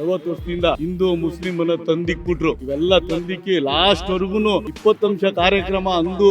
60 ವರ್ಷದಿಂದ ಹಿಂದೂ ಮುಸ್ಲಿಂ ಅನ್ನ ತಂದಿಕ್ಬಿಟ್ರು. ಇವೆಲ್ಲ ತಂದಿಕ್ಕಿ ಲಾಸ್ಟ್ ವರ್ಗುನು 20 ಅಂಶ ಕಾರ್ಯಕ್ರಮ ಅಂದು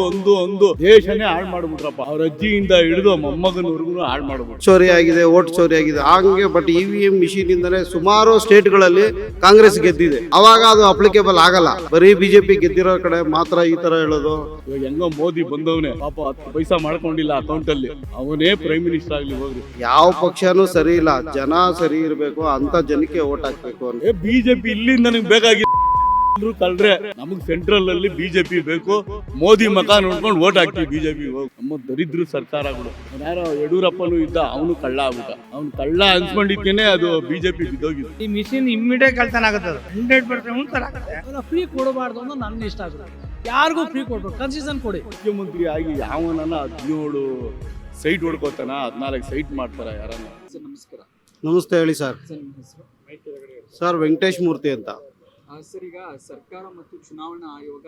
ದೇಶನೇ ಹಾಳು ಮಾಡ್ಬಿಟ್ರಪ್ಪ. ಅವ್ರ ಅಜ್ಜಿಯಿಂದ ಹಿಡಿದು ಮೊಮ್ಮಗನವರೆಗೂ ಹಾಳು ಮಾಡ್ಬಿಟ್ರು. ಚೋರಿ ಆಗಿದೆ, ಓಟ್ ಚೋರಿ ಆಗಿದೆ ಹಂಗೆ. ಬಟ್ EVM ಮಿಷಿನ್ ಇಂದನೇ ಸುಮಾರು ಸ್ಟೇಟ್ ಗಳಲ್ಲಿ ಕಾಂಗ್ರೆಸ್ ಗೆದ್ದಿದೆ. ಅವಾಗ ಅದು ಅಪ್ಲಿಕೇಬಲ್ ಆಗಲ್ಲ. ಬರೀ ಬಿಜೆಪಿ ಗೆದ್ದಿರೋ ಕಡೆ ಮಾತ್ರ ಈ ತರ ಹೇಳೋದು. ಇವಾಗ ಹೆಂಗೋ ಮೋದಿ ಬಂದವನೇ ಪಾಪ 10 ಪೈಸಾ ಮಾಡ್ಕೊಂಡಿಲ್ಲ ಅಕೌಂಟ್ ಅಲ್ಲಿ, ಅವನೇ ಪ್ರೈಮ್ ಮಿನಿಸ್ಟರ್ ಆಗ್ಲಿ ಹೋಗ್ರಿ. ಯಾವ ಪಕ್ಷನೂ ಸರಿ ಇಲ್ಲ, ಜನ ಸರಿ ಇರ್ಬೇಕು, ಅಂತ ಜನಕ್ಕೆ ಓಟ್ ಹಾಕ್ಬೇಕು ಅಂತ. ಬಿಜೆಪಿ ಇಲ್ಲಿಂದ ನನಗೆ ಬೇಕಾಗಿ ಕಳ್ರೆ ನಮಗ್ ಸೆಂಟ್ರಲ್ ಅಲ್ಲಿ ಬಿಜೆಪಿ ಬೇಕು. ಮೋದಿ ಮಕ ನೋಡ್ಕೊಂಡು ಓಟ್ ಹಾಕ್ತಿವಿ ಬಿಜೆಪಿ. ನಮ್ಮ ದರಿದ್ರ ಸರ್ಕಾರಗಳು. ಯಾರೋ ಯಡಿಯೂರಪ್ಪನು ಇದ್ದ, ಅವನು ಕಳ್ಳ ಆಗ್ಬಿಟ್ಟ. ಅವ್ನು ಕಳ್ಳ ಅನ್ಸ್ಕೊಂಡಿದ್ದೇನೆ ಅದು ಬಿಜೆಪಿ ಬಿದ್ದೋಗಿದೆ. ಈ ಮಿಷಿನ್ ಇಮ್ಮಿಡಿಯೇಟ್ ಕಳ್ತನ ಆಗುತ್ತೆ, 100% ಫ್ರೀ ಕೊಡಬಾರ್ದು ಅನ್ನೋ ನನ್ನ ಇಷ್ಟ ಆಗುತ್ತೆ. ಯಾರಿಗೂ ಫ್ರೀ ಕೊಡ್ಬೇಕು, ಕನ್ಸೆಷನ್ ಕೊಡಿ. ಮುಖ್ಯಮಂತ್ರಿ ಆಗಿ ಯಾವನ 17 ಸೈಟ್ ಹೊಡ್ಕೋತಾನ, 14 ಸೈಟ್ ಮಾಡ್ತಾರ ಯಾರನ್ನ. ನಮಸ್ಕಾರ. ನಮಸ್ತೆ, ಹೇಳಿ ಸರ್. ಸರ್ ವೆಂಕಟೇಶ್ ಮೂರ್ತಿ ಅಂತ. ಸರ್, ಈಗ ಸರ್ಕಾರ ಮತ್ತು ಚುನಾವಣಾ ಆಯೋಗ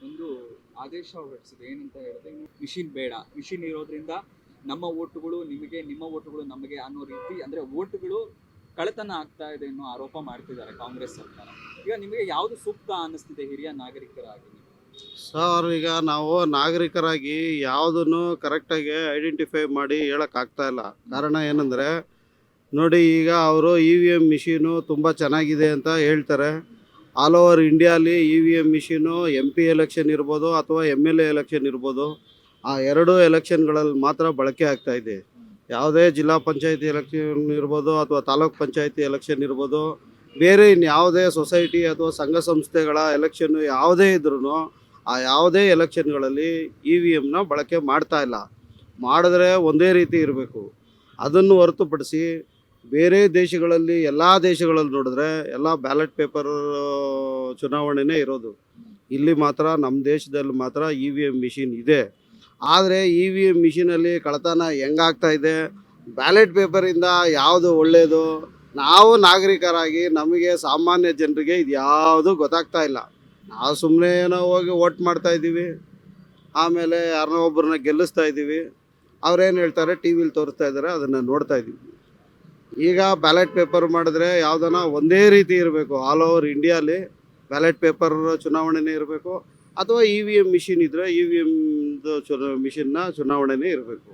ಒಂದು ಆದೇಶ ಹೊರಡಿಸಿದೆ. ಏನಂತ ಹೇಳಿದ್ರೆ, ಮಿಷಿನ್ ಬೇಡ, ಮಿಷಿನ್ ಇರೋದ್ರಿಂದ ನಮ್ಮ ಓಟುಗಳು ನಿಮಗೆ, ನಿಮ್ಮ ಓಟುಗಳು ನಮಗೆ ಅನ್ನೋ ರೀತಿ, ಅಂದ್ರೆ ಓಟುಗಳು ಕಳ್ಳತನ ಆಗ್ತಾ ಇದೆ ಅನ್ನೋ ಆರೋಪ ಮಾಡ್ತಿದ್ದಾರೆ ಕಾಂಗ್ರೆಸ್ ಸರ್ಕಾರ. ಈಗ ನಿಮಗೆ ಯಾವುದು ಸೂಕ್ತ ಅನ್ನಿಸ್ತಿದೆ ಹಿರಿಯ ನಾಗರಿಕರಾಗಿ? ಸರ್, ಈಗ ನಾವು ನಾಗರಿಕರಾಗಿ ಯಾವುದನ್ನು ಕರೆಕ್ಟಾಗಿ ಐಡೆಂಟಿಫೈ ಮಾಡಿ ಹೇಳಕ್ ಆಗ್ತಾ ಇಲ್ಲ. ಕಾರಣ ಏನಂದ್ರೆ ನೋಡಿ, ಈಗ ಅವರು EVM ಮಿಷಿನು ತುಂಬ ಚೆನ್ನಾಗಿದೆ ಅಂತ ಹೇಳ್ತಾರೆ. ಆಲ್ ಓವರ್ ಇಂಡಿಯಾಲಿ EVM ಮಿಷಿನು MP ಎಲೆಕ್ಷನ್ ಇರ್ಬೋದು ಅಥವಾ MLA ಎಲೆಕ್ಷನ್ ಇರ್ಬೋದು, ಆ ಎರಡೂ ಎಲೆಕ್ಷನ್ಗಳಲ್ಲಿ ಮಾತ್ರ ಬಳಕೆ ಆಗ್ತಾ ಇದೆ. ಯಾವುದೇ ಜಿಲ್ಲಾ ಪಂಚಾಯತಿ ಎಲೆಕ್ಷನ್ ಇರ್ಬೋದು ಅಥವಾ ತಾಲೂಕ್ ಪಂಚಾಯತಿ ಎಲೆಕ್ಷನ್ ಇರ್ಬೋದು, ಬೇರೆ ಇನ್ಯಾವುದೇ ಸೊಸೈಟಿ ಅಥವಾ ಸಂಘ ಸಂಸ್ಥೆಗಳ ಎಲೆಕ್ಷನ್ನು ಯಾವುದೇ ಇದ್ರೂ ಆ ಯಾವುದೇ ಎಲೆಕ್ಷನ್ಗಳಲ್ಲಿ EVMನ ಬಳಕೆ ಮಾಡ್ತಾ ಇಲ್ಲ. ಮಾಡಿದ್ರೆ ಒಂದೇ ರೀತಿ ಇರಬೇಕು. ಅದನ್ನು ಹೊರತುಪಡಿಸಿ ಬೇರೆ ದೇಶಗಳಲ್ಲಿ, ಎಲ್ಲ ದೇಶಗಳಲ್ಲಿ ನೋಡಿದ್ರೆ ಎಲ್ಲ ಬ್ಯಾಲೆಟ್ ಪೇಪರ್ ಚುನಾವಣೆನೇ ಇರೋದು. ಇಲ್ಲಿ ಮಾತ್ರ ನಮ್ಮ ದೇಶದಲ್ಲಿ ಮಾತ್ರ EVM ಮಿಷಿನ್ ಇದೆ. ಆದರೆ EVM ಮಿಷಿನಲ್ಲಿ ಕಳ್ಳತನ ಹೆಂಗಾಗ್ತಾ ಇದೆ, ಬ್ಯಾಲೆಟ್ ಪೇಪರಿಂದ ಯಾವುದು ಒಳ್ಳೆಯದು, ನಾವು ನಾಗರಿಕರಾಗಿ ನಮಗೆ ಸಾಮಾನ್ಯ ಜನರಿಗೆ ಇದು ಯಾವುದು ಗೊತ್ತಾಗ್ತಾ ಇಲ್ಲ. ನಾವು ಸುಮ್ಮನೆ ಏನೋ ಹೋಗಿ ವೋಟ್ ಮಾಡ್ತಾ ಇದ್ದೀವಿ, ಆಮೇಲೆ ಯಾರನ್ನೋ ಒಬ್ಬರನ್ನ ಗೆಲ್ಲಿಸ್ತಾ ಇದ್ದೀವಿ. ಅವ್ರೇನು ಹೇಳ್ತಾರೆ ಟಿ ವಿಲಿ ತೋರಿಸ್ತಾ ಇದ್ದಾರೆ, ಅದನ್ನು ನೋಡ್ತಾ ಇದ್ದೀವಿ. ಈಗ ಬ್ಯಾಲೆಟ್ ಪೇಪರ್ ಮಾಡಿದ್ರೆ ಯಾವುದನ್ನ ಒಂದೇ ರೀತಿ ಇರಬೇಕು. ಆಲ್ ಓವರ್ ಇಂಡಿಯಾಲಿ ಬ್ಯಾಲೆಟ್ ಪೇಪರ್ ಚುನಾವಣೆನೇ ಇರಬೇಕು, ಅಥವಾ EVM ಮಿಷಿನ್ ಇದ್ದರೆ EVMದು ಮಿಷಿನ್ನ ಚುನಾವಣೆನೇ ಇರಬೇಕು.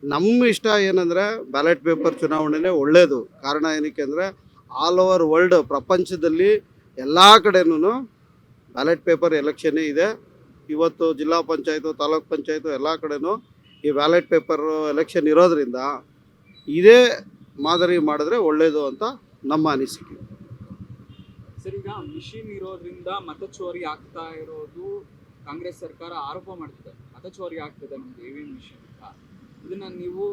ನಮ್ಮ ಇಷ್ಟ ಏನಂದರೆ ಬ್ಯಾಲೆಟ್ ಪೇಪರ್ ಚುನಾವಣೆನೇ ಒಳ್ಳೆಯದು. ಕಾರಣ ಏನಕ್ಕೆ ಅಂದರೆ ಆಲ್ ಓವರ್ ವರ್ಲ್ಡ್, ಪ್ರಪಂಚದಲ್ಲಿ ಎಲ್ಲ ಕಡೆನೂ ಬ್ಯಾಲೆಟ್ ಪೇಪರ್ ಎಲೆಕ್ಷನ್ನೇ ಇದೆ. ಇವತ್ತು ಜಿಲ್ಲಾ ಪಂಚಾಯತು, ತಾಲೂಕ್ ಪಂಚಾಯತು ಎಲ್ಲ ಕಡೆನೂ ಈ ಬ್ಯಾಲೆಟ್ ಪೇಪರ್ ಎಲೆಕ್ಷನ್ ಇರೋದ್ರಿಂದ ಇದೇ ಮಾದರಿ ಮಾಡಿದ್ರೆ ಒಳ್ಳೆಯದು ಅಂತ ನಮ್ಮ ಅನಿಸಿಕೆ. ಸರ್, ಈಗ ಮಿಷಿನ್ ಇರೋದ್ರಿಂದ ಮತಚೋರಿ ಆಗ್ತಾ ಇರೋದು ಕಾಂಗ್ರೆಸ್ ಸರ್ಕಾರ ಆರೋಪ ಮಾಡ್ತಿದೆ. ಮತಚೋರಿ ಆಗ್ತಿದೆ ನಮ್ದು EVM ಮಿಷಿನ್ ಅಂತ. ಇದನ್ನ ನೀವು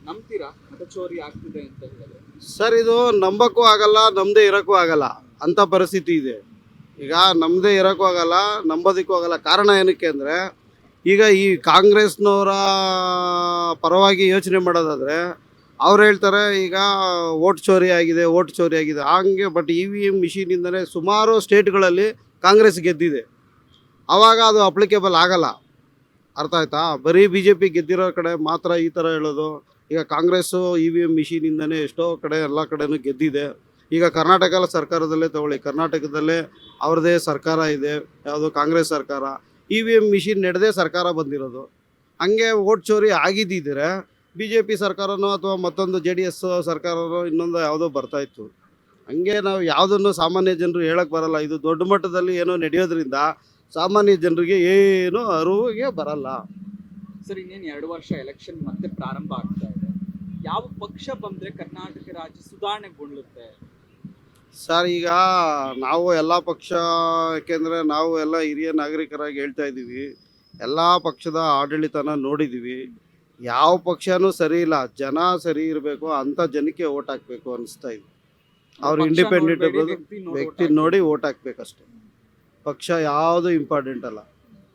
ನಂಬ್ತೀರಾ? ಮತಚೋರಿ ಆಗ್ತಿದೆ ಅಂತ ಹೇಳಿದ್ರೆ ಸರ್, ಇದು ನಂಬಕ್ಕೂ ಆಗಲ್ಲ, ನಮ್ಮದೇ ಇರೋಕ್ಕೂ ಆಗಲ್ಲ ಅಂಥ ಪರಿಸ್ಥಿತಿ ಇದೆ. ಈಗ ನಮ್ಮದೇ ಇರೋಕ್ಕೂ ಆಗಲ್ಲ, ನಂಬೋದಕ್ಕೂ ಆಗಲ್ಲ. ಕಾರಣ ಏನಕ್ಕೆ ಅಂದರೆ, ಈಗ ಈ ಕಾಂಗ್ರೆಸ್ನವರ ಪರವಾಗಿ ಯೋಚನೆ ಮಾಡೋದಾದರೆ ಅವ್ರು ಹೇಳ್ತಾರೆ ಈಗ ಓಟ್ ಚೋರಿ ಆಗಿದೆ, ಓಟ್ ಚೋರಿ ಆಗಿದೆ ಹಂಗೆ. ಬಟ್ EVM ಮಿಷಿನಿಂದನೇ ಸುಮಾರು ಸ್ಟೇಟ್ಗಳಲ್ಲಿ ಕಾಂಗ್ರೆಸ್ ಗೆದ್ದಿದೆ. ಆವಾಗ ಅದು ಅಪ್ಲಿಕೇಬಲ್ ಆಗಲ್ಲ. ಅರ್ಥ ಆಯ್ತಾ? ಬರೀ BJP ಗೆದ್ದಿರೋ ಕಡೆ ಮಾತ್ರ ಈ ಥರ ಹೇಳೋದು. ಈಗ ಕಾಂಗ್ರೆಸ್ಸು EVM ಮಿಷಿನಿಂದನೇ ಎಷ್ಟೋ ಕಡೆ, ಎಲ್ಲ ಕಡೆನೂ ಗೆದ್ದಿದೆ. ಈಗ ಕರ್ನಾಟಕ ಸರ್ಕಾರದಲ್ಲೇ ತಗೊಳ್ಳಿ, ಕರ್ನಾಟಕದಲ್ಲೇ ಅವ್ರದ್ದೇ ಸರ್ಕಾರ ಇದೆ, ಯಾವುದು ಕಾಂಗ್ರೆಸ್ ಸರ್ಕಾರ. EVM ಮಿಷಿನ್ ನಡೆದೇ ಸರ್ಕಾರ ಬಂದಿರೋದು. ಹಂಗೆ ಓಟ್ ಚೋರಿ ಆಗಿದ್ದಿದ್ರೆ BJP ಸರ್ಕಾರನೋ ಅಥವಾ ಮತ್ತೊಂದು JDS ಸರ್ಕಾರನೋ ಇನ್ನೊಂದು ಯಾವುದೋ ಬರ್ತಾಯಿತ್ತು. ಹಂಗೆ ನಾವು ಯಾವುದನ್ನು ಸಾಮಾನ್ಯ ಜನರು ಹೇಳಕ್ಕೆ ಬರಲ್ಲ. ಇದು ದೊಡ್ಡ ಮಟ್ಟದಲ್ಲಿ ಏನೋ ನಡೆಯೋದ್ರಿಂದ ಸಾಮಾನ್ಯ ಜನರಿಗೆ ಏನು ಅರಿವಿಗೆ ಬರಲ್ಲ. ಸರ್, ಇನ್ನೇನು 2 ವರ್ಷ ಎಲೆಕ್ಷನ್ ಮತ್ತೆ ಪ್ರಾರಂಭ ಆಗ್ತಾ ಇದೆ. ಯಾವ ಪಕ್ಷ ಬಂದರೆ ಕರ್ನಾಟಕ ರಾಜ್ಯ ಸುಧಾರಣೆಗೊಳ್ಳುತ್ತೆ? ಸರ್, ಈಗ ನಾವು ಎಲ್ಲ ಪಕ್ಷ, ಯಾಕೆಂದರೆ ನಾವು ಎಲ್ಲ ಹಿರಿಯ ನಾಗರಿಕರಾಗಿ ಹೇಳ್ತಾ ಇದ್ದೀವಿ, ಎಲ್ಲ ಪಕ್ಷದ ಆಡಳಿತನ ನೋಡಿದ್ದೀವಿ. ಯಾವ ಪಕ್ಷನೂ ಸರಿ ಇಲ್ಲ, ಜನ ಸರಿ ಇರಬೇಕು, ಅಂಥ ಜನಕ್ಕೆ ಓಟ್ ಹಾಕಬೇಕು ಅನಿಸ್ತಾ ಇದೆ. ಅವ್ರು ಇಂಡಿಪೆಂಡೆಂಟ್ ಇರ್ಬೋದು, ವ್ಯಕ್ತಿ ನೋಡಿ ಓಟ್ ಹಾಕ್ಬೇಕಷ್ಟೆ. ಪಕ್ಷ ಯಾವುದು ಇಂಪಾರ್ಟೆಂಟ್ ಅಲ್ಲ.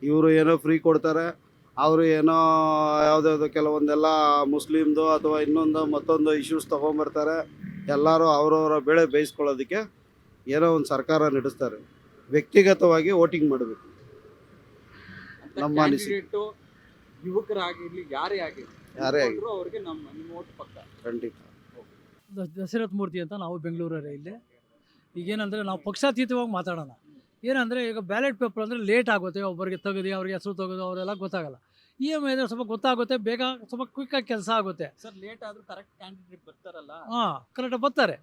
ಇವರು ಏನೋ ಫ್ರೀ ಕೊಡ್ತಾರೆ, ಅವರು ಏನೋ ಯಾವುದ್ಯಾವುದೋ ಕೆಲವೊಂದೆಲ್ಲ ಮುಸ್ಲಿಮ್ದು ಅಥವಾ ಇನ್ನೊಂದು ಮತ್ತೊಂದು ಇಶ್ಯೂಸ್ ತೊಗೊಂಬರ್ತಾರೆ. ಎಲ್ಲರೂ ಅವರವರ ಬೆಳೆ ಬೇಯಿಸ್ಕೊಳ್ಳೋದಕ್ಕೆ ಏನೋ ಒಂದು ಸರ್ಕಾರ ನಡೆಸ್ತಾರೆ. ವ್ಯಕ್ತಿಗತವಾಗಿ ವೋಟಿಂಗ್ ಮಾಡಬೇಕು ನಮ್ಮ ಅನಿಸಿಕೆ. ಯುವಕರಾಗಿರ್ಲಿ, ಯಾರೇ ಆಗಿರ್ಲಿ, ಯಾರೇ ಆಗಿರ್ಲಿ ಅವ್ರಿಗೆ ನಿಮ್ಮ ಓಟ್ ಪಕ್ಕ ಖಂಡಿತ. ದಶರಥ ಮೂರ್ತಿ ಅಂತ, ನಾವು ಬೆಂಗಳೂರವರೇ ಇಲ್ಲಿ. ಈಗೇನಂದರೆ ನಾವು ಪಕ್ಷಾತೀತವಾಗಿ ಮಾತಾಡೋಣ. ಏನಂದರೆ ಈಗ ಬ್ಯಾಲೆಟ್ ಪೇಪರ್ ಅಂದರೆ ಲೇಟ್ ಆಗುತ್ತೆ, ಒಬ್ಬರಿಗೆ ತೆಗೆದು ಅವ್ರಿಗೆ ಹೆಸರು ತೆಗೆದು ಅವರೆಲ್ಲ ಗೊತ್ತಾಗಲ್ಲ. EMI ಅಂದರೆ ಸ್ವಲ್ಪ ಗೊತ್ತಾಗುತ್ತೆ, ಬೇಗ ಸ್ವಲ್ಪ ಕ್ವಿಕ್ಕಾಗಿ ಕೆಲಸ ಆಗುತ್ತೆ. ಸರ್ ಲೇಟ್ ಆದ್ರೂ ಕರೆಕ್ಟ್ ಕ್ಯಾಂಡಿಡೇಟ್ ಬರ್ತಾರಲ್ಲ, ಹಾಂ, ಕರೆಕ್ಟಾಗಿ ಬರ್ತಾರೆ.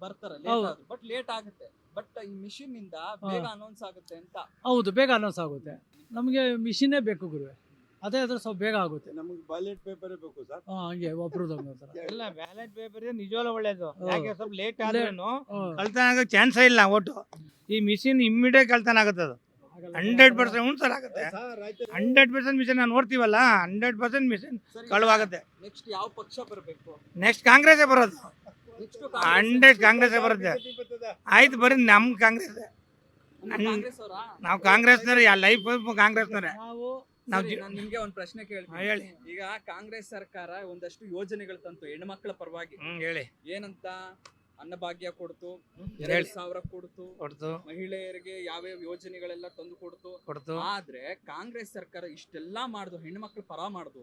ಹೌದು. ಬಟ್ ಲೇಟ್ ಆಗುತ್ತೆ. ಬಟ್ ಈ ಮಿಷಿನ್ ಇಂದ ಬೇಗ ಅನೌನ್ಸ್ ಆಗುತ್ತೆ ಅಂತ. ಹೌದು, ಬೇಗ ಅನೌನ್ಸ್ ಆಗುತ್ತೆ. ನಮಗೆ ಮಿಷಿನ್ನೇ ಬೇಕು ಗುರುವೆ, ಅದೇ ಅದ್ರ ಸ್ವಲ್ಪ ಬೇಗ ಆಗುತ್ತೆ. ನಮಗೆ ಬ್ಯಾಲೆಟ್ ಪೇಪರೇ ಬೇಕು ಸರ್. ಹಾಂ, ಹಂಗೆ ಒಬ್ರದ್ದು ಥರ. ಎಲ್ಲ ಬ್ಯಾಲೆಟ್ ಪೇಪರ್ ನಿಜವಾಗ್ಲೂ ಒಳ್ಳೇದು. ಹೌದು. ಯಾಕೆ ಸ್ವಲ್ಪ ಲೇಟ್ ಆದ್ರೂ ಹ್ಮ್. ಕಳ್ತನ ಆಗಕ್ಕೆ ಚಾನ್ಸೇ ಇಲ್ಲ ಓಟು. ಈ ಮಿಷಿನ್ ಇಮ್ಮಿಡಿಯೇಟ್ ಕಳ್ತನ ಆಗುತ್ತೆ. ಅದು 100% ಸರ್ ಆಗುತ್ತೆ. 100% ಮಿಷನ್ ನಾವು ನೋಡ್ತೀವಲ್ಲ, 100% ಮಿಷನ್ ಕಳುವಾಗುತ್ತೆ. ನೆಕ್ಸ್ಟ್ ಯಾವ ಪಕ್ಷ ಬರಬೇಕು? ನೆಕ್ಸ್ಟ್ ಕಾಂಗ್ರೆಸ್ಸೇ ಬರೋದು. ನೆಕ್ಸ್ಟ್ 100 ಕಾಂಗ್ರೆಸ್ಸೇ ಬರುತ್ತೆ. ಆಯ್ತು ಬರ್ರಿ, ನಮ್ಮ ಕಾಂಗ್ರೆಸ್. ಕಾಂಗ್ರೆಸ್ ಅವರ ನಾವು ಕಾಂಗ್ರೆಸ್ನವ್ರೆ, ಲೈಫ್ ಕಾಂಗ್ರೆಸ್ನವ್ರೆ. ನಾವು ನಾನು ನಿಮ್ಗೆ ಒಂದು ಪ್ರಶ್ನೆ ಕೇಳ್ತೀನಿ. ಹೇಳಿ. ಈಗ ಕಾಂಗ್ರೆಸ್ ಸರ್ಕಾರ ಒಂದಷ್ಟು ಯೋಜನೆಗಳು ತಂತು ಹೆಣ್ಮಕ್ಳ ಪರವಾಗಿ. ಹೇಳಿ. ಏನಂತ? ಅನ್ನಭಾಗ್ಯ ಕೊಡ್ತು, ಹೇಳಿ. 2,000 ಕೊಡ್ತು, ಕೊಡ್ತು ಮಹಿಳೆಯರಿಗೆ ಯಾವ್ಯಾವ ಯೋಜನೆಗಳೆಲ್ಲ ತಂದು ಕೊಡ್ತು. ಆದ್ರೆ ಕಾಂಗ್ರೆಸ್ ಸರ್ಕಾರ ಇಷ್ಟೆಲ್ಲಾ ಮಾಡುದು, ಹೆಣ್ಮಕ್ಳ ಪರ ಮಾಡುದು.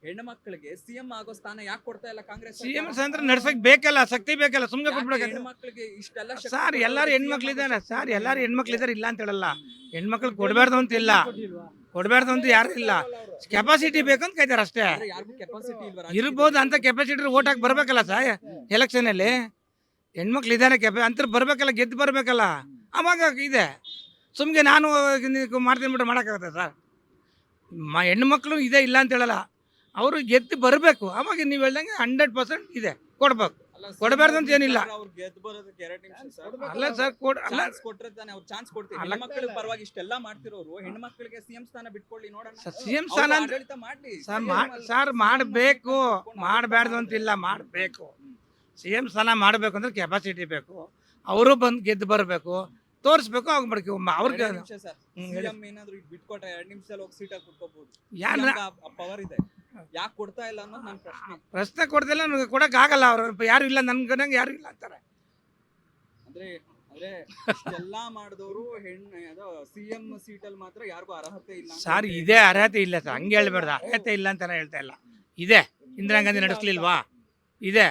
ಹೆಣ್ಮಕ್ಳಿಗೆ ಸಿಎಂ ಆಗೋ ಸ್ಥಾನ ಯಾಕೆ ಕೊಡ್ತಾ ಇಲ್ಲ ಕಾಂಗ್ರೆಸ್? ಸಿಎಂ ಅಂದ್ರೆ ನಡ್ಸಕ್ ಬೇಕಲ್ಲ, ಶಕ್ತಿ ಬೇಕಲ್ಲ, ಸುಮ್ನೆ ಕೊಟ್ಬಿಡಕ. ಹೆಣ್ಮಕ್ಳಿಗೆ ಇಷ್ಟೆಲ್ಲ ಸರ್ ಎಲ್ಲಾರು ಹೆಣ್ಮಕ್ಳಿದಾರೆ ಸರ್, ಎಲ್ಲಾರು ಹೆಣ್ಮಕ್ಳಿದಾರೆ, ಇಲ್ಲ ಅಂತ ಹೇಳಲ್ಲ. ಹೆಣ್ಮಕ್ಳು ಕೊಡಬಾರ್ದು ಅಂತ ಇಲ್ಲ, ಕೊಡಬಾರ್ದು ಅಂತ ಯಾರು ಇಲ್ಲ. ಕೆಪಾಸಿಟಿ ಬೇಕಂತ ಕಾಯ್ತಾರೆ ಅಷ್ಟೇ. ಯಾರಿಗೂ ಕೆಪಾಸಿಟಿ ಇಲ್ವಾ? ಇರ್ಬೋದು, ಅಂತ ಕೆಪಾಸಿಟಿ ಓಟ್ ಹಾಕಿ ಬರ್ಬೇಕಲ್ಲ ಸರ್. ಎಲೆಕ್ಷನ್ ಅಲ್ಲಿ ಹೆಣ್ಮಕ್ಳು ಇದಾರೆ, ಅಂತ ಬರ್ಬೇಕಲ್ಲ, ಗೆದ್ದು ಬರ್ಬೇಕಲ್ಲ, ಅವಾಗ ಇದೆ. ಸುಮ್ಗೆ ನಾನು ಮಾಡ್ತೀನಿ ಬಿಟ್ಟು ಮಾಡೋಕ್ಕಾಗತ್ತೆ ಸರ್? ಹೆಣ್ಮಕ್ಳು ಇದೆ ಇಲ್ಲ ಅಂತ ಹೇಳಲ್ಲ, ಅವರು ಗೆದ್ದು ಬರಬೇಕು. ಅವಾಗ ನೀವು ಹೇಳ್ದಂಗೆ 100% ಇದೆ, ಕೊಡ್ಬೇಕು. ಕೊಡಬಾರ್ದು ಅಂತ ಏನಿಲ್ಲ. ಅವ್ರು ಗೆದ್ದು ಬರೋದಕ್ಕೆ 2 ನಿಮಿಷ ಸರ್. ಅಲ್ಲ ಸರ್, ಅಲ್ಲ ಕೊಟ್ರೆ ತಾನೆ ಅವ್ರು ಚಾನ್ಸ್ ಕೊಡ್ತೀವಿ. ಹೆಣ್ಮಕ್ಳ ಪರವಾಗಿ ಇಷ್ಟೆಲ್ಲ ಮಾಡ್ತಿರೋರು ಹೆಣ್ಮಕ್ಳಿಗೆ ಸಿಎಂ ಸ್ಥಾನ ಬಿಟ್ಕೊಳ್ಳಿ ನೋಡೋಣ. ಸಿಎಂ ಸ್ಥಾನ ಅವ್ರು ಆಡಳಿತ ಮಾಡ್ಲಿ. ಸರ್ ಮಾಡಬೇಕು, ಮಾಡಬಾರ್ದು ಅಂತಿಲ್ಲ, ಮಾಡಬೇಕು. ಸಿಎಂ ಸ್ಥಾನ ಮಾಡಬೇಕು ಅಂದ್ರೆ ಕೆಪಾಸಿಟಿ ಬೇಕು. ಅವರು ಬಂದು ಗೆದ್ದು ಬರಬೇಕು, ತೋರಿಸ್ಬೇಕು. ಅವಾಗ ಮಾಡ್ಕೊ ಅವ್ರಿಗೆ ಸಿಎಂ ಏನಾದ್ರು ಬಿಟ್ಕೊಟ್ರೆ 2 ನಿಮಿಷದಲ್ಲಿ ಹೋಗಿ ಸೀಟಾಗಿ ಕುತ್ಕೋಬಹುದು. ಯಾರ ಪವರ್ ಇದೆ, ಯಾಕೆ ಕೊಡ್ತಾ ಇಲ್ಲ ಅನ್ನೋದು ನನ್ನ ಪ್ರಶ್ನೆ. ಪ್ರಶ್ನೆ ಕೊಡ್ದಿಲ್ಲ, ನನಗೆ ಕೊಡಕ್ ಆಗಲ್ಲ. ಅವ್ರು ಯಾರು ಇಲ್ಲ, ನನ್ಗೆ ಯಾರು ಇಲ್ಲ ಅಂತಾರೆ. ಅಂದ್ರೆ ಇಷ್ಟೆಲ್ಲಾ ಮಾಡಿದವರು ಸಿಎಂ ಸೀಟಲ್ಲಿ ಮಾತ್ರ ಯಾರಿಗೂ ಅರ್ಹತೆ ಇಲ್ಲ ಸರ್. ಇದೇ ಅರ್ಹತೆ ಇಲ್ಲ ಸರ್, ಹಂಗೆ ಹೇಳ್ಬಾರ್ದು. ಅರ್ಹತೆ ಇಲ್ಲ ಅಂತಾನೆ ಹೇಳ್ತಾ ಇಲ್ಲ, ಇದೆ. ಇಂದಿರಾ ಗಾಂಧಿ ನಡೆಸ್ಲಿಲ್ವಾ? ಇದೆ.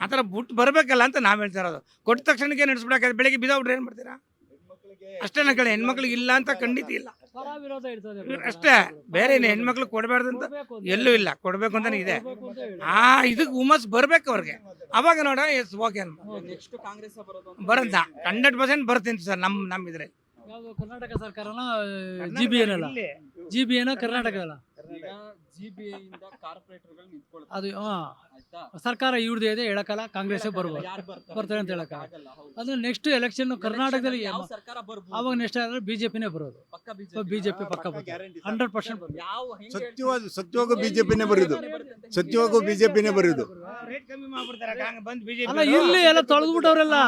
ಆ ಥರ ಬಿಟ್ಟು ಬರಬೇಕಲ್ಲ ಅಂತ ನಾವು ಹೇಳ್ತಾ ಇರೋದು. ಕೊಟ್ಟ ತಕ್ಷಣಕ್ಕೆ ನಡೆಸ್ಬಿಡಕ್ಕೆ ಬೆಳಗ್ಗೆ ಬಿದ್ದವ್ರು ಏನು ಮಾಡ್ತೀರಾ? ಅಷ್ಟೇ ನಾ ಕಡೆ ಹೆಣ್ಮಕ್ಳಿಗೆ ಇಲ್ಲ ಅಂತ ಖಂಡಿತ ಇಲ್ಲ ಪರ ವಿರೋಧ ಇರ್ತದೆ ಅಷ್ಟೇ, ಬೇರೆ ಏನು ಹೆಣ್ಮಕ್ಳು ಕೊಡಬಾರ್ದು ಅಂತ ಎಲ್ಲೂ ಇಲ್ಲ, ಕೊಡಬೇಕು ಅಂತಾನೆ ಇದೆ. ಇದಕ್ಕೆ ಹುಮ್ಮಸ್ ಬರ್ಬೇಕು ಅವ್ರಿಗೆ, ಅವಾಗ ನೋಡ ಎಸ್ ಓಕೆ ನೆಕ್ಸ್ಟ್ ಕಾಂಗ್ರೆಸ್ ಬರಂತ 100% ಬರ್ತೀನಿ ಸರ್. ನಮ್ಮ ಇದ್ರೆ ಯಾವುದು ಕರ್ನಾಟಕ ಸರ್ಕಾರನ GBN ಅಲ್ಲ, GBN ಕರ್ನಾಟಕ ಅಲ್ಲ. ಈಗ GBA ಇಂದ ಕಾರ್ಪೊರೇಟರ್ಗಳು ನಿಂತ್ಕೊಳ್ತಾರೆ. ಅದು ಆಯ್ತಾ? ಸರ್ಕಾರ ಇವ್ರದ್ದು ಇದೆ, ಹೇಳಕ್ಕಲ್ಲ. ಕಾಂಗ್ರೆಸ್ ಬರ್ಬೋದು, ಯಾರು ಬರ್ತಾರೆ ಅಂತ ಹೇಳಕ್ಕ. ಆಗಲ್ಲ. ಹೌದು. ಅದು ನೆಕ್ಸ್ಟ್ ಎಲೆಕ್ಷನ್ ಕರ್ನಾಟಕದಲ್ಲಿ ಯಾವ ಸರ್ಕಾರ ಬರ್ಬೋದು? ಅವಾಗ ನೆಕ್ಸ್ಟ್ ಆದ್ರೆ BJPನೇ ಬರೋದು. ಪಕ್ಕ ಬಿಜೆಪಿ ಪಕ್ಕ ಬರ್ತದೆ, 100% ಬರ್ತದೆ. ಯಾವ ಹೆಂಗೆ ಸತ್ಯವಾಗೂ ಬಿಜೆಪಿನೇ ಬರೋದು, ಸತ್ಯವಾಗೂ ಬಿಜೆಪಿನೇ ಬರೋದು. ರೇಟ್ ಕಮ್ಮಿ ಮಾಡ್ಬಿಡ್ತಾರೆ ಬಂದು ಬಿಜೆಪಿ. ಅಲ್ಲ ಇಲ್ಲಿ ಎಲ್ಲ ತೊಳೆದ್ಬಿಟ್ಟವ್ರೆಲ್ಲ.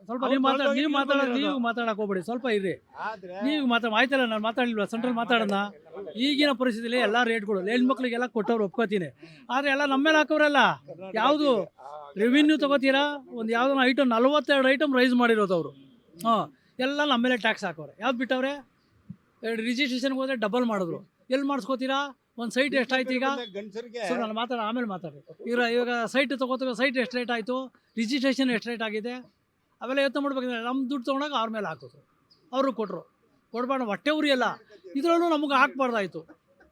ಸ್ವಲ್ಪ ನೀವು ಮಾತಾಡಕ್ ಹೋಗ್ಬೇಡಿ, ಸ್ವಲ್ಪ ಇರ್ರಿ. ನೀವು ಆಯ್ತಲ್ಲ, ನಾನು ಮಾತಾಡಲಿಲ್ವಾ? ಸೆಂಟ್ರಲ್ ಮಾತಾಡೋಣ. ಈಗಿನ ಪರಿಸ್ಥಿತಿಯಲ್ಲಿ ಎಲ್ಲ ರೇಟ್ಗಳು ಹೆಣ್ಮಕ್ಳಿಗೆಲ್ಲ ಕೊಟ್ಟವ್ರು ಒಪ್ಕೋತೀನಿ, ಆದ್ರೆ ಎಲ್ಲ ನಮ್ಮ ಮೇಲೆ ಹಾಕೋರಲ್ಲ. ಯಾವುದು ರೆವಿನ್ಯೂ ತಗೋತೀರಾ, ಒಂದು ಯಾವ್ದೋ ಐಟಮ್ 42 ಐಟಮ್ ರೈಸ್ ಮಾಡಿರೋದು ಅವರು. ಎಲ್ಲ ನಮ್ಮ ಮೇಲೆ ಟ್ಯಾಕ್ಸ್ ಹಾಕೋರೆ. ಯಾವ್ದು ಬಿಟ್ಟವ್ರೆ? ರಿಜಿಸ್ಟ್ರೇಷನ್ಗೆ ಹೋದ್ರೆ ಡಬಲ್ ಮಾಡಿದ್ರು. ಎಲ್ಲಿ ಮಾಡಿಸ್ಕೋತೀರಾ? ಒಂದು ಸೈಟ್ ಎಷ್ಟಾಯ್ತು ಈಗ? ಸೊ ನಾನು ಆಮೇಲೆ ಮಾತಾಡಿ. ಇವಾಗ ಸೈಟ್ ತಗೋತೀವಿ, ಸೈಟ್ ಎಷ್ಟು ರೇಟ್ ಆಯಿತು, ರಿಜಿಸ್ಟ್ರೇಷನ್ ಎಷ್ಟು ರೇಟ್ ಆಗಿದೆ, ಅವೆಲ್ಲ ಯೋಚನೆ ಮಾಡ್ಬೇಕಂದ್ರೆ ನಮ್ಮ ದುಡ್ಡು ತೊಗೊಂಡಾಗ ಅವ್ರ ಮೇಲೆ ಹಾಕಿದ್ರು, ಅವರು ಕೊಟ್ಟರು. ಕೊಡಬಾರ್ದು, ಹೊಟ್ಟೆ ಉರಿಯಲ್ಲ. ಇದರಲ್ಲೂ ನಮಗೆ ಹಾಕ್ಬಾರ್ದಾಯ್ತು,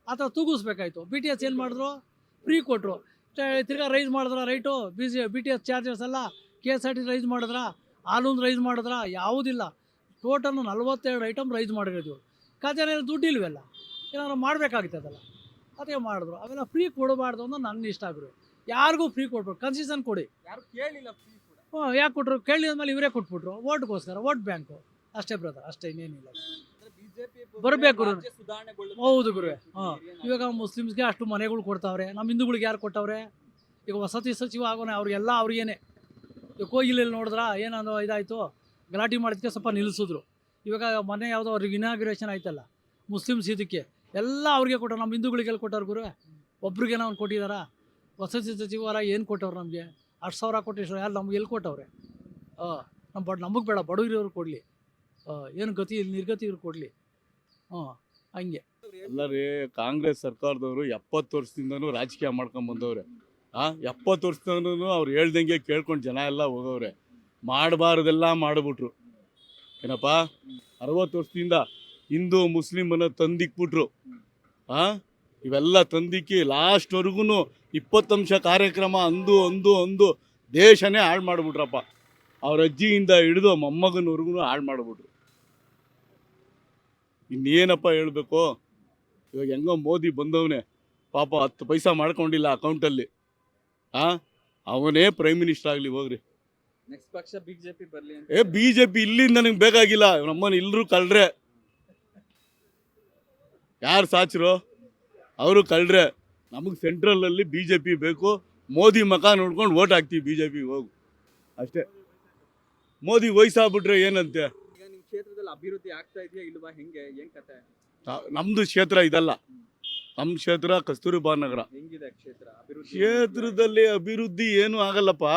ಆ ಥರ ತೂಗಿಸ್ಬೇಕಾಯ್ತು. BTS ಏನು ಮಾಡಿದ್ರು? ಫ್ರೀ ಕೊಟ್ಟರು. ತಿರ್ಗಾ ರೈಸ್ ಮಾಡಿದ್ರ ರೈಟು. BTS ಚಾರ್ಜಸ್ ಎಲ್ಲ KSRT ರೈಸ್ ಮಾಡಿದ್ರ, ಹಾಲೊಂದು ರೈಸ್ ಮಾಡಿದ್ರ, ಯಾವುದಿಲ್ಲ. ಟೋಟಲ್ 42 ಐಟಮ್ ರೈಸ್ ಮಾಡಿರೋದು. ಖಜಾನೆ ದುಡ್ಡು ಇಲ್ವೆಲ್ಲ, ಏನಾದ್ರು ಮಾಡಬೇಕಾಗಿತ್ತದಲ್ಲ, ಅದೇ ಮಾಡಿದ್ರು. ಅವೆಲ್ಲ ಫ್ರೀ ಕೊಡಬಾರ್ದು ಅನ್ನೋ ನನ್ನ ಇಷ್ಟ ಆಗಿರು. ಯಾರಿಗೂ ಫ್ರೀ ಕೊಡ್ಬೇಕು, ಕನ್ಸೆಷನ್ ಕೊಡಿ. ಯಾರು ಕೇಳಿಲ್ಲ ಫ್ರೀ ಕೂಡ. ಯಾಕೆ ಕೊಟ್ಟರು? ಕೇಳಿದ್ಮೇಲೆ ಇವರೇ ಕೊಟ್ಬಿಟ್ರು, ಓಟ್ಗೋಸ್ಕರ, ಓಟ್ ಬ್ಯಾಂಕು ಅಷ್ಟೇ ಬ್ರದರ್, ಅಷ್ಟೇ, ಇನ್ನೇನಿಲ್ಲ. ಬರ್ಬೇಕು ಗುರು. ಹೌದು ಗುರುವೆ. ಇವಾಗ ಮುಸ್ಲಿಮ್ಸ್ಗೆ ಅಷ್ಟು ಮನೆಗಳು ಕೊಡ್ತಾವ್ರೆ, ನಮ್ಮ ಹಿಂದೂಗಳಿಗೆ ಯಾರು ಕೊಟ್ಟವ್ರೆ? ಈಗ ವಸತಿ ಸಚಿವ ಆಗೋನೆ ಅವ್ರಿಗೆಲ್ಲ ಅವ್ರಿಗೇನೆ. ಈಗ ಕೋಗಿಲಲ್ಲಿ ನೋಡಿದ್ರ ಏನೋ ಇದಾಯಿತು, ಗಲಾಟೆ ಮಾಡೋದಕ್ಕೆ ಸ್ವಲ್ಪ ನಿಲ್ಲಿಸಿದ್ರು. ಇವಾಗ ಮನೆ ಯಾವುದೋ ಅವ್ರಿಗೆ ಇನಾಗ್ರೇಷನ್ ಆಯ್ತಲ್ಲ ಮುಸ್ಲಿಮ್ಸ್, ಇದಕ್ಕೆ ಎಲ್ಲ ಅವ್ರಿಗೆ ಕೊಟ್ಟರು. ನಮ್ಮ ಹಿಂದೂಗಳಿಗೆಲ್ಲ ಕೊಟ್ಟವ್ರು ಗುರುವೆ? ಒಬ್ರಿಗೆ ನಾವು ಕೊಟ್ಟಿದ್ದಾರಾ? ವಸತಿ ಸಚಿವರ ಏನು ಕೊಟ್ಟವ್ರು ನಮಗೆ? 8,000 ಕೊಟ್ಟಿಷ್ಟು ಯಾರು ನಮ್ಗೆ ಎಲ್ಲಿ ಕೊಟ್ಟವ್ರೆ? ನಮಗೆ ಬೇಡ, ಬಡವರಿವ್ರು ಕೊಡಲಿ, ಏನು ಗತಿ ನಿರ್ಗತಿ ಇವ್ರು ಕೊಡಲಿ. ಹಂಗೆ ಅಲ್ಲ ರೀ, ಕಾಂಗ್ರೆಸ್ ಸರ್ಕಾರದವರು 70 ವರ್ಷದಿಂದನೂ ರಾಜಕೀಯ ಮಾಡ್ಕೊಂಡು ಬಂದವ್ರೆ. 70 ವರ್ಷದವನು ಅವ್ರು ಹೇಳ್ದಂಗೆ ಕೇಳ್ಕೊಂಡು ಜನ ಎಲ್ಲ ಹೋಗವ್ರೆ. ಮಾಡಬಾರ್ದೆಲ್ಲ ಮಾಡಿಬಿಟ್ರು ಏನಪ್ಪ. 60 ವರ್ಷದಿಂದ ಹಿಂದೂ ಮುಸ್ಲಿಮನ್ನ ತಂದಿಕ್ಬಿಟ್ರು. ಇವೆಲ್ಲ ತಂದಿಕ್ಕಿ ಲಾಸ್ಟ್ವರೆಗೂ 20 ಅಂಶ ಕಾರ್ಯಕ್ರಮ ಅಂದು ದೇಶನೇ ಹಾಳು ಮಾಡಿಬಿಟ್ರಪ್ಪ. ಅವ್ರ ಅಜ್ಜಿಯಿಂದ ಹಿಡಿದು ಮೊಮ್ಮಗನವರೆಗೂ ಹಾಳು ಮಾಡಿಬಿಟ್ರು. ಇನ್ನೇನಪ್ಪ ಹೇಳಬೇಕು. ಇವಾಗ ಹೆಂಗೋ ಮೋದಿ ಬಂದವನೇ ಪಾಪ 10 ಪೈಸಾ ಮಾಡ್ಕೊಂಡಿಲ್ಲ ಅಕೌಂಟಲ್ಲಿ. ಅವನೇ ಪ್ರೈಮ್ ಮಿನಿಸ್ಟರ್ ಆಗಲಿ ಹೋಗ್ರಿ. ನೆಕ್ಸ್ಟ್ ಪಕ್ಷ ಬಿಜೆಪಿ ಬರ್ಲಿ ಅಂತ. BJP ಇಲ್ಲಿಂದ ನನಗೆ ಬೇಕಾಗಿಲ್ಲ. ನಮ್ಮನ್ನು ಎಲ್ಲರೂ ಕಳ್ರೆ. ಯಾರು ಸಾಚರು ಅವರು ಕಳ್ರೆ. ನಮಗೆ ಸೆಂಟ್ರಲಲ್ಲಿ BJP ಬೇಕು. ಮೋದಿ ಮಕ ನೋಡ್ಕೊಂಡು ಓಟ್ ಹಾಕ್ತೀವಿ BJP ಹೋಗು ಅಷ್ಟೇ. ಮೋದಿ ವಯಸ್ಸಾಗ್ಬಿಟ್ರೆ ಏನಂತೆ. ಈಗ ನಿಮ್ಮ ಕ್ಷೇತ್ರದಲ್ಲಿ ಅಭಿವೃದ್ಧಿ ಆಗ್ತಾ ಇದೆಯಾ ಇಲ್ವಾ, ಹೆಂಗೆ ಏನ್ ಕತೆ? ನಮ್ಮದು ಕ್ಷೇತ್ರ ಇದಲ್ಲ. ನಮ್ಮ ಕ್ಷೇತ್ರ ಕಸ್ತೂರಿಬಾ ನಗರ. ಹೆಂಗಿದೆ ಕ್ಷೇತ್ರ ಅಭಿವೃದ್ಧಿ? ಕ್ಷೇತ್ರದಲ್ಲಿ ಅಭಿವೃದ್ಧಿ ಏನೂ ಆಗಲ್ಲಪ್ಪ.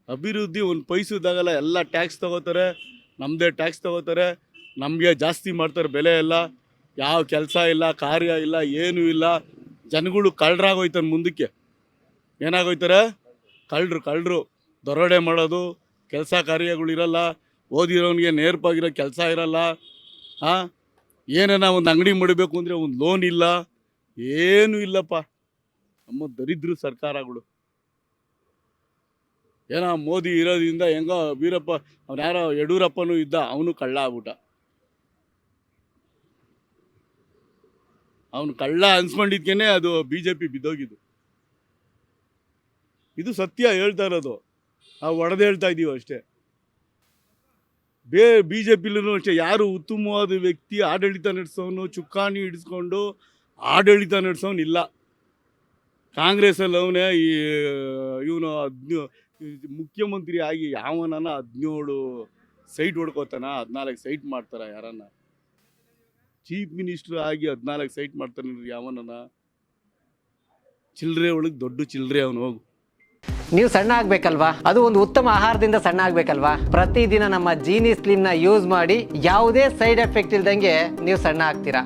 ಅಭಿವೃದ್ಧಿ ಒಂದು ಪೈಸದಾಗಲ್ಲ. ಎಲ್ಲ ಟ್ಯಾಕ್ಸ್ ತಗೋತಾರೆ, ನಮ್ಮದೇ ಟ್ಯಾಕ್ಸ್ ತಗೋತಾರೆ, ನಮಗೆ ಜಾಸ್ತಿ ಮಾಡ್ತಾರೆ ಬೆಲೆ ಎಲ್ಲ. ಯಾವ ಕೆಲಸ ಇಲ್ಲ, ಕಾರ್ಯ ಇಲ್ಲ, ಏನೂ ಇಲ್ಲ. ಜನಗಳು ಕಳ್ಳರಾಗೋಯ್ತಾರೆ. ಮುಂದಕ್ಕೆ ಏನಾಗೋಯ್ತಾರೆ? ಕಳ್ಳರು ದರೋಡೆ ಮಾಡೋದು, ಕೆಲಸ ಕಾರ್ಯಗಳಿರಲ್ಲ. ಓದಿರೋನಿಗೆ ನೇರ್ಪಾಗಿರೋ ಕೆಲಸ ಇರಲ್ಲ. ಏನೇನ ಒಂದು ಅಂಗಡಿ ಮಾಡಬೇಕು ಅಂದರೆ ಒಂದು ಲೋನ್ ಇಲ್ಲ, ಏನೂ ಇಲ್ಲಪ್ಪ. ನಮ್ಮ ದರಿದ್ರ ಸರ್ಕಾರಗಳು. ಏನೋ ಮೋದಿ ಇರೋದ್ರಿಂದ ಹೆಂಗೋ ವೀರಪ್ಪ ಅವ್ನು ಯಾರೋ ಯಡಿಯೂರಪ್ಪನೂ ಇದ್ದ, ಅವನು ಕಳ್ಳ ಆಗ್ಬಿಟ್ಟ. ಅವನು ಕಳ್ಳ ಅನ್ಸ್ಕೊಂಡಿದ್ಕೇನೆ ಅದು BJP ಬಿದ್ದೋಗಿದ್ದು. ಇದು ಸತ್ಯ ಹೇಳ್ತಾ ಇರೋದು. ನಾವು ಒಡೆದು ಹೇಳ್ತಾ ಇದ್ದೀವಿ ಅಷ್ಟೇ. BJPಲೂ ಅಷ್ಟೇ ಯಾರು ಉತ್ತಮವಾದ ವ್ಯಕ್ತಿ ಆಡಳಿತ ನಡೆಸೋನು, ಚುಕ್ಕಾಣಿ ಹಿಡಿಸ್ಕೊಂಡು ಆಡಳಿತ ನಡೆಸೋನು ಇಲ್ಲ. ಕಾಂಗ್ರೆಸ್ಸಲ್ಲಿ ಅವನೇ ಇವನು ಮುಖ್ಯಮಂತ್ರಿ ಆಗಿ ಯಾವನ 17 ಸೈಟ್ ಹೊಡ್ಕೋತಾನ, 14 ಸೈಟ್ ಮಾಡ್ತಾರ. ಯಾರನ್ನ ಚೀಫ್ ಮಿನಿಸ್ಟರ್ ಆಗಿ 14 ಸೈಟ್ ಮಾಡ್ತಾನೆ ಯಾವನ. ಚಿಲ್ಲರೆ ಒಳಗೆ ದೊಡ್ಡ ಚಿಲ್ಲರೆ ಅವನು. ಹೋಗು. ನೀವು ಸಣ್ಣ ಆಗ್ಬೇಕಲ್ವಾ? ಅದು ಒಂದು ಉತ್ತಮ ಆಹಾರದಿಂದ ಸಣ್ಣ ಆಗ್ಬೇಕಲ್ವಾ? ಪ್ರತಿದಿನ ನಮ್ಮ ಜೀನಿ ಸ್ಲಿಮ್ನ ಯೂಸ್ ಮಾಡಿ ಯಾವುದೇ ಸೈಡ್ ಎಫೆಕ್ಟ್ ಇಲ್ದಂಗೆ ನೀವು ಸಣ್ಣ ಆಗ್ತೀರಾ.